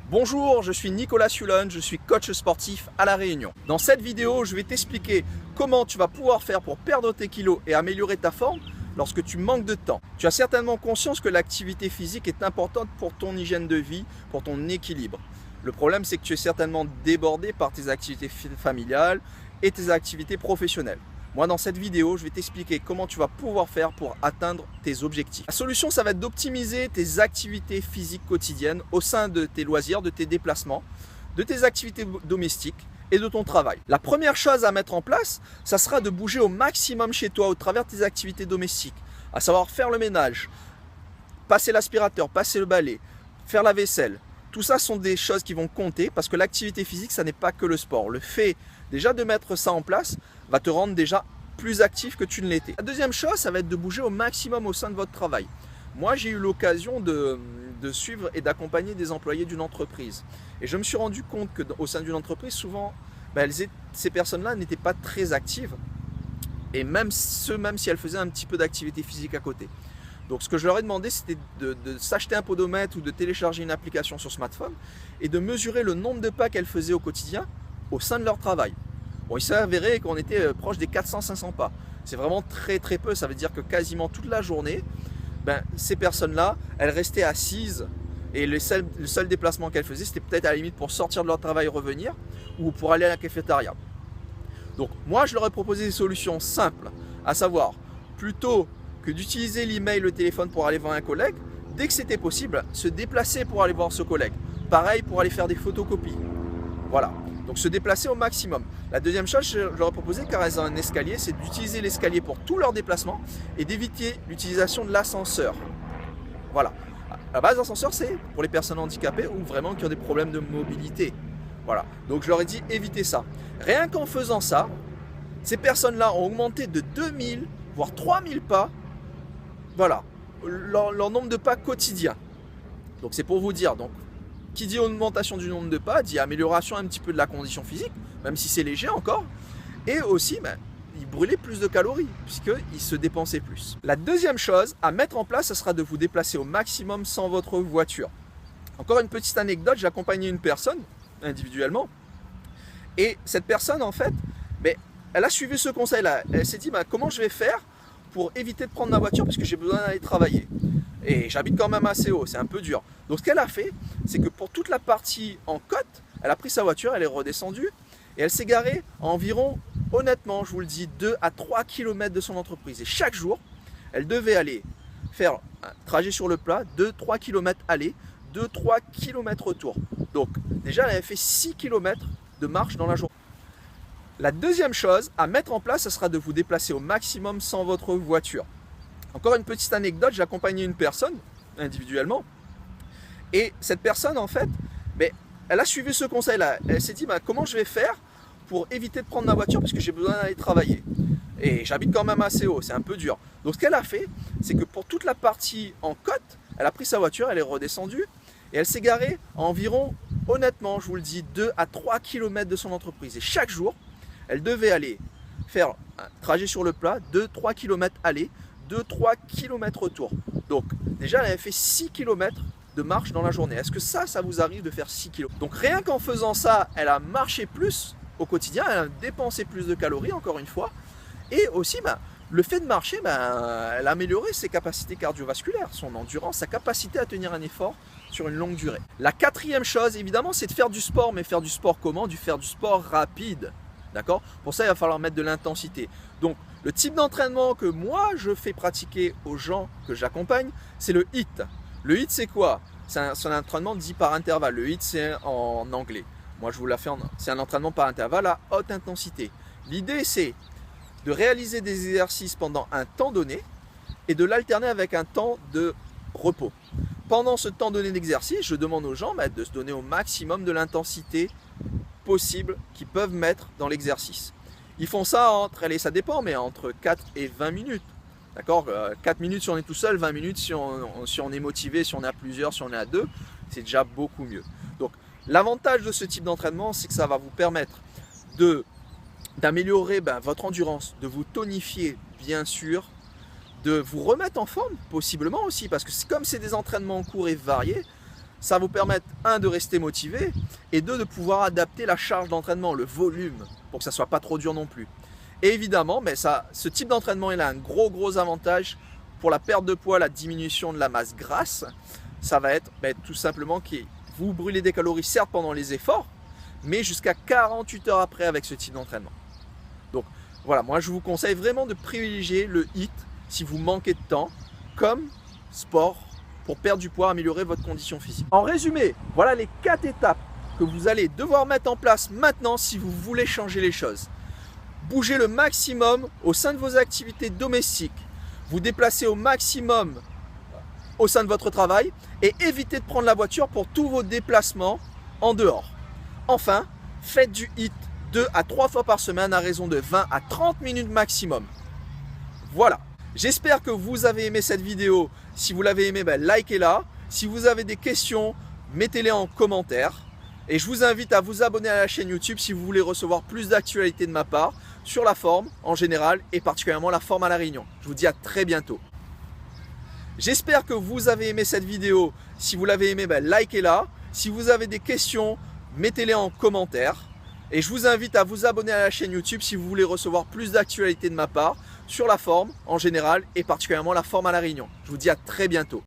Bonjour, je suis Nicolas Sulon, je suis coach sportif à La Réunion. Dans cette vidéo, je vais t'expliquer comment tu vas pouvoir faire pour perdre tes kilos et améliorer ta forme lorsque tu manques de temps. Tu as certainement conscience que l'activité physique est importante pour ton hygiène de vie, pour ton équilibre. Le problème, c'est que tu es certainement débordé par tes activités familiales et tes activités professionnelles. Moi, dans cette vidéo, je vais t'expliquer comment tu vas pouvoir faire pour atteindre tes objectifs. La solution, ça va être d'optimiser tes activités physiques quotidiennes au sein de tes loisirs, de tes déplacements, de tes activités domestiques et de ton travail. La première chose à mettre en place, ça sera de bouger au maximum chez toi au travers de tes activités domestiques, à savoir faire le ménage, passer l'aspirateur, passer le balai, faire la vaisselle. Tout ça sont des choses qui vont compter parce que l'activité physique, ça n'est pas que le sport. Le fait déjà de mettre ça en place va te rendre déjà plus actif que tu ne l'étais. La deuxième chose, ça va être de bouger au maximum au sein de votre travail. Moi, j'ai eu l'occasion de suivre et d'accompagner des employés d'une entreprise. Et je me suis rendu compte qu'au sein d'une entreprise, souvent, ces personnes-là n'étaient pas très actives. Et même si elles faisaient un petit peu d'activité physique à côté. Donc ce que je leur ai demandé, c'était de s'acheter un podomètre ou de télécharger une application sur smartphone et de mesurer le nombre de pas qu'elles faisaient au quotidien au sein de leur travail. Bon, il s'est avéré qu'on était proche des 400-500 pas. C'est vraiment très très peu, ça veut dire que quasiment toute la journée, ces personnes-là, elles restaient assises et le seul déplacement qu'elles faisaient, c'était peut-être à la limite pour sortir de leur travail et revenir ou pour aller à la cafétéria. Donc moi, je leur ai proposé des solutions simples, à savoir plutôt que d'utiliser l'email, le téléphone pour aller voir un collègue, dès que c'était possible, se déplacer pour aller voir ce collègue. Pareil pour aller faire des photocopies. Voilà, donc se déplacer au maximum. La deuxième chose, je leur ai proposé, car elles ont un escalier, c'est d'utiliser l'escalier pour tous leurs déplacements et d'éviter l'utilisation de l'ascenseur. Voilà, à la base, l'ascenseur, c'est pour les personnes handicapées ou vraiment qui ont des problèmes de mobilité. Voilà, donc je leur ai dit évitez ça. Rien qu'en faisant ça, ces personnes-là ont augmenté de 2000 voire 3000 pas. Voilà, leur nombre de pas quotidiens. Donc c'est pour vous dire, donc, qui dit augmentation du nombre de pas, dit amélioration un petit peu de la condition physique, même si c'est léger encore. Et aussi, ils brûlaient plus de calories, puisqu'ils se dépensaient plus. La deuxième chose à mettre en place, ce sera de vous déplacer au maximum sans votre voiture. Encore une petite anecdote, j'ai accompagné une personne, individuellement, et cette personne, en fait, elle a suivi ce conseil-là. Elle s'est dit, comment je vais faire pour éviter de prendre ma voiture parce que j'ai besoin d'aller travailler. Et j'habite quand même assez haut, c'est un peu dur. Donc ce qu'elle a fait, c'est que pour toute la partie en côte, elle a pris sa voiture, elle est redescendue et elle s'est garée à environ, honnêtement, je vous le dis, 2 à 3 km de son entreprise. Et chaque jour, elle devait aller faire un trajet sur le plat, 2-3 km aller, 2-3 km retour. Donc déjà, elle avait fait 6 km de marche dans la journée. La deuxième chose à mettre en place, ce sera de vous déplacer au maximum sans votre voiture. Encore une petite anecdote, j'ai accompagné une personne individuellement et cette personne, en fait, elle a suivi ce conseil-là. Elle s'est dit, comment je vais faire pour éviter de prendre ma voiture parce que j'ai besoin d'aller travailler. Et j'habite quand même assez haut, c'est un peu dur. Donc ce qu'elle a fait, c'est que pour toute la partie en côte, elle a pris sa voiture, elle est redescendue et elle s'est garée à environ, honnêtement, je vous le dis, 2 à 3 km de son entreprise. Et chaque jour, elle devait aller faire un trajet sur le plat, 2-3 km aller, 2-3 km retour. Donc déjà, elle avait fait 6 km de marche dans la journée. Est-ce que ça vous arrive de faire 6 km? Donc rien qu'en faisant ça, elle a marché plus au quotidien, elle a dépensé plus de calories, encore une fois. Et aussi, le fait de marcher, elle a amélioré ses capacités cardiovasculaires, son endurance, sa capacité à tenir un effort sur une longue durée. La quatrième chose, évidemment, c'est de faire du sport. Mais faire du sport comment? Faire du sport rapide. D'accord? Pour ça, il va falloir mettre de l'intensité. Donc, le type d'entraînement que moi, je fais pratiquer aux gens que j'accompagne, c'est le HIIT. Le HIIT, c'est quoi? C'est un entraînement dit par intervalle. Le HIIT, c'est en anglais. Moi, je vous la fais c'est un entraînement par intervalle à haute intensité. L'idée, c'est de réaliser des exercices pendant un temps donné et de l'alterner avec un temps de repos. Pendant ce temps donné d'exercice, je demande aux gens de se donner au maximum de l'intensité possible qu'ils peuvent mettre dans l'exercice. Ils font ça ça dépend, mais entre 4 et 20 minutes. D'accord, 4 minutes si on est tout seul, 20 minutes si on est motivé, si on est à plusieurs, si on est à deux, c'est déjà beaucoup mieux. Donc l'avantage de ce type d'entraînement, c'est que ça va vous permettre d'améliorer votre endurance, de vous tonifier bien sûr, de vous remettre en forme possiblement aussi, parce que comme c'est des entraînements courts et variés, ça va vous permettre, un, de rester motivé, et deux, de pouvoir adapter la charge d'entraînement, le volume, pour que ça ne soit pas trop dur non plus. Et évidemment, ce type d'entraînement, il a un gros avantage pour la perte de poids, la diminution de la masse grasse. Ça va être tout simplement que vous brûlez des calories, certes pendant les efforts, mais jusqu'à 48 heures après avec ce type d'entraînement. Donc voilà, moi je vous conseille vraiment de privilégier le HIIT si vous manquez de temps comme sport pour perdre du poids, améliorer votre condition physique. En résumé, voilà les 4 étapes que vous allez devoir mettre en place maintenant si vous voulez changer les choses. Bougez le maximum au sein de vos activités domestiques, vous déplacez au maximum au sein de votre travail et évitez de prendre la voiture pour tous vos déplacements en dehors. Enfin, faites du HIIT 2 à 3 fois par semaine à raison de 20 à 30 minutes maximum. Voilà, j'espère que vous avez aimé cette vidéo. Si vous l'avez aimé, likez-la. Si vous avez des questions, mettez-les en commentaire. Et je vous invite à vous abonner à la chaîne YouTube si vous voulez recevoir plus d'actualités de ma part sur la forme en général et particulièrement la forme à La Réunion. Je vous dis à très bientôt. J'espère que vous avez aimé cette vidéo. Si vous l'avez aimé, likez-la. Si vous avez des questions, mettez-les en commentaire. Et je vous invite à vous abonner à la chaîne YouTube si vous voulez recevoir plus d'actualités de ma part sur la forme en général et particulièrement la forme à La Réunion. Je vous dis à très bientôt.